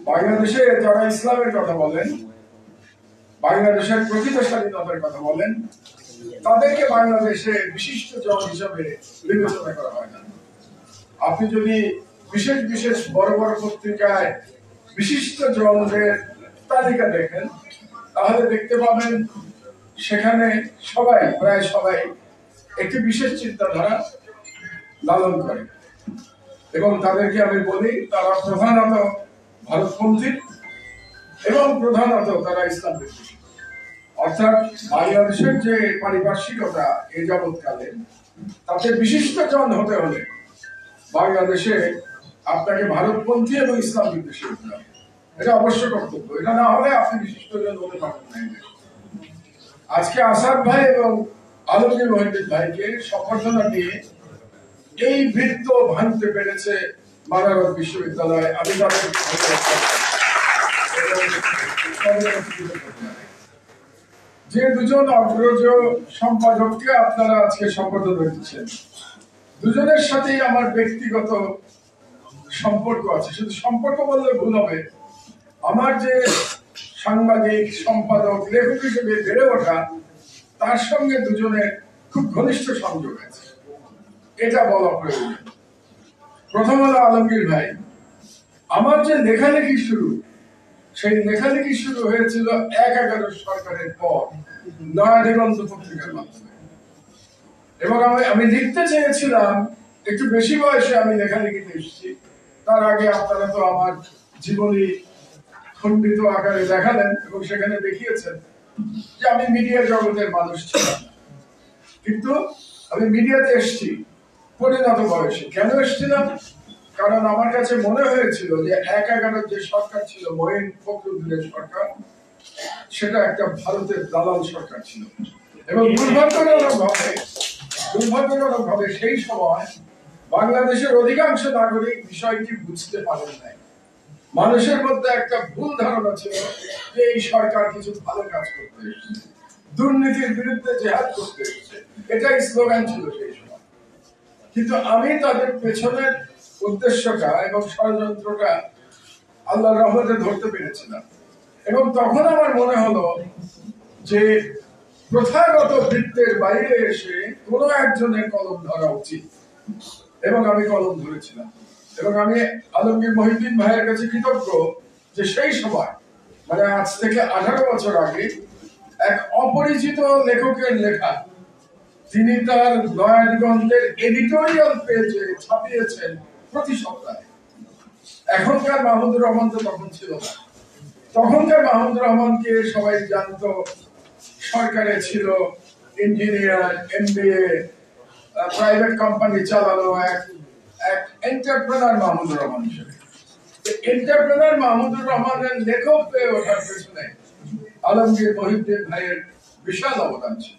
বাংলাদেশে যারা ইসলামের কথা বলেন, বাংলাদেশের প্রকৃত স্বাধীনতার কথা বলেন, তাদেরকে বাংলাদেশে বিশিষ্ট জন হিসাবে বিবেচনা করা হয় না। আপনি যদি বিশেষ বিশেষ বড় বড় পত্রিকায় বিশিষ্ট জনদের তালিকা দেখেন, তাহলে দেখতে পাবেন সেখানে সবাই, প্রায় সবাই একটি বিশেষ চিন্তাধারা লালন করে এবং তাদেরকে আমি বলি তারা প্রধানত ভারতপন্থী এবং প্রধানত তারা ইসলাম বিদ্বেষী। অর্থাৎ বাংলাদেশের যে পারিপার্শ্বিকতা এই যাবৎকালে, তাতে বিশিষ্ট জন হতে হলে বাংলাদেশে আপনাকে ভারতপন্থী এবং ইসলাম বিদ্বেষী হতে হবে। এটা অবশ্য কর্তব্য। এটা না হলে আপনি বিশিষ্ট জন হতে পারবেন না। আজকে আসাদ ভাই এবং আলমগীর মহিউদ্দিন ভাইকে সম্বর্ধনা দিয়ে এই বৃত্ত ভাঙতে পেরেছে মাদারবাদ বিশ্ববিদ্যালয়। আমি তাদের যে দুজন অগ্রজ সম্পাদককে আপনারা আজকে সম্বোধন দিচ্ছেন, দুজনের সাথেই আমার ব্যক্তিগত সম্পর্ক আছে। শুধু সম্পর্ক বললে ভুল হবে, আমার যে সাংবাদিক, সম্পাদক, লেখক হিসেবে বেড়ে ওঠা, তার সঙ্গে দুজনের খুব ঘনিষ্ঠ সংযোগ আছে, এটা বলা প্রয়োজন। প্রথম হলো আলমগীর ভাই। আমার যে লেখালেখি শুরু, সেই লেখালেখি শুরু হয়েছিল ১/১১ সরকারের পর নয়া দিগন্ত পত্রিকার মাধ্যমে। এবং আমি লিখতে চেয়েছিলাম, একটু বেশি বয়সে আমি লেখালেখিতে এসেছি। তার আগে আপনারা তো আমার জীবনী খণ্ডিত আকারে দেখালেন এবং সেখানে দেখিয়েছেন যে আমি মিডিয়া জগতের মানুষ ছিলাম, কিন্তু আমি মিডিয়াতে এসেছি পরিণত বয়সে। কেন এসেছিলাম? কারণ আমার কাছে মনে হয়েছিল যে ১/১১ যে সরকার ছিল, মঈন ফখরুদ্দিনের সরকার, সেটা একটা ভারতের দালাল সরকার ছিল। এবং দুর্ভাগ্যজনকভাবে সেই সময় বাংলাদেশের অধিকাংশ নাগরিক বিষয়টি বুঝতে পারেন নাই। মানুষের মধ্যে একটা ভুল ধারণা ছিল যে এই সরকার কিছু ভালো কাজ করতে এসেছে, দুর্নীতির বিরুদ্ধে জেহাদ করতে এসেছে, এটাই স্লোগান ছিল সেই সময়। কিন্তু আমি তাদের পেছনের উদ্দেশ্যটা এবং ষড়যন্ত্রটা আল্লাহর রহমতে ধরতে পেরেছিলাম। এবং তখন আমার মনে হলো যে প্রথাগত বৃত্তের বাইরে এসে কোন একজনের কলম ধরা উচিত, এবং আমি কলম ধরেছিলাম। এবং আমি আলমগীর মহিউদ্দিন ভাইয়ের কাছে কৃতজ্ঞ যে সেই সময়, মানে আজ থেকে 18 বছর আগে, এক অপরিচিত লেখকের লেখা তিনি তার নয়া দিগন্তের এডিটোরিয়াল পেজে ছাপিয়েছেন প্রতি সপ্তাহে। এখনকার মাহমুদুর রহমান তো তখন ছিল না। তখনকার মাহমুদুর রহমানকে সবাই জানতো, সরকারে ছিল, ইঞ্জিনিয়ার, MBA, প্রাইভেট কোম্পানি চালানো এক এন্টারপ্রেনার মাহমুদুর রহমান হিসেবে। এন্টারপ্রেনার মাহমুদুর রহমানের লেখক হয়ে ওঠার পেছনে আলমগীর মহিউদ্দিন ভাইয়ের বিশাল অবদান ছিল।